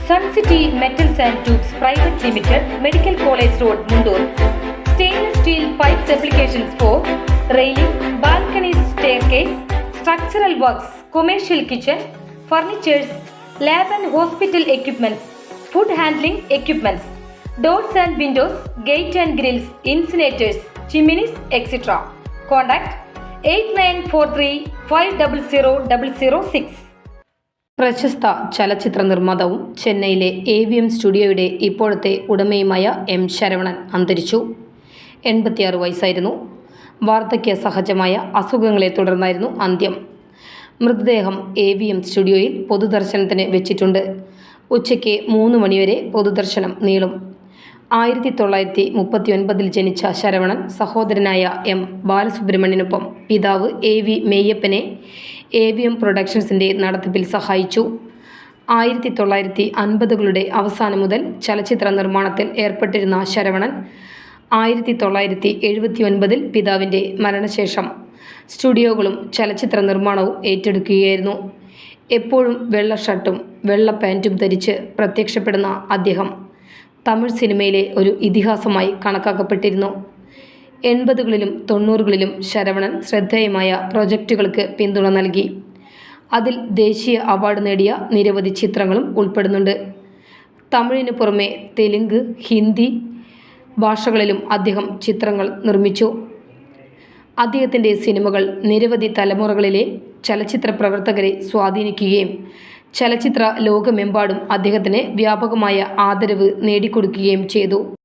Sun City Metals and Tubes Private Limited, Medical College Road, Mundur. Stainless steel pipes applications for railing, balconies, staircase, structural works, commercial kitchen, furnitures, lab and hospital equipments, food handling equipments, doors and windows, gate and grills, insulators, chimneys, etc. Contact 8943500006. പ്രശസ്ത ചലച്ചിത്ര നിർമ്മാതാവും ചെന്നൈയിലെ AVM സ്റ്റുഡിയോയുടെ ഇപ്പോഴത്തെ ഉടമയുമായ M. Saravanan അന്തരിച്ചു. 86 വയസ്സായിരുന്നു. വാർദ്ധക്യ സഹജമായ അസുഖങ്ങളെ തുടർന്നായിരുന്നു അന്ത്യം. മൃതദേഹം AVM സ്റ്റുഡിയോയിൽ പൊതുദർശനത്തിന് വെച്ചിട്ടുണ്ട്. ഉച്ചയ്ക്ക് 3 മണിവരെ പൊതുദർശനം നീളും. 1939 ജനിച്ച ശരവണൻ സഹോദരനായ M. ബാലസുബ്രഹ്മണ്യനൊപ്പം പിതാവ് AV മെയ്യപ്പനെ AVM പ്രൊഡക്ഷൻസിൻ്റെ നടത്തിപ്പിൽ സഹായിച്ചു. 1950കളുടെ അവസാനം മുതൽ ചലച്ചിത്ര നിർമ്മാണത്തിൽ ഏർപ്പെട്ടിരുന്ന ശരവണൻ 1979 പിതാവിൻ്റെ മരണശേഷം സ്റ്റുഡിയോകളും ചലച്ചിത്ര നിർമ്മാണവും ഏറ്റെടുക്കുകയായിരുന്നു. എപ്പോഴും വെള്ള ഷർട്ടും വെള്ള പാൻറ്റും ധരിച്ച് പ്രത്യക്ഷപ്പെടുന്ന അദ്ദേഹം തമിഴ് സിനിമയിലെ ഒരു ഇതിഹാസമായി കണക്കാക്കപ്പെട്ടിരുന്നു. 80കളിലും 90കളിലും ശരവണൻ ശ്രദ്ധേയമായ പ്രൊജക്റ്റുകൾക്ക് പിന്തുണ നൽകി. അതിൽ ദേശീയ അവാർഡ് നേടിയ നിരവധി ചിത്രങ്ങളും ഉൾപ്പെടുന്നുണ്ട്. തമിഴിന് പുറമെ തെലുങ്ക്, ഹിന്ദി ഭാഷകളിലും അദ്ദേഹം ചിത്രങ്ങൾ നിർമ്മിച്ചു. അദ്ദേഹത്തിൻ്റെ സിനിമകൾ നിരവധി തലമുറകളിലെ ചലച്ചിത്ര പ്രവർത്തകരെ സ്വാധീനിക്കുകയും ചലച്ചിത്ര ലോകമെമ്പാടും അദ്ദേഹത്തിന് വ്യാപകമായ ആദരവ് നേടിക്കൊടുക്കുകയും ചെയ്തു.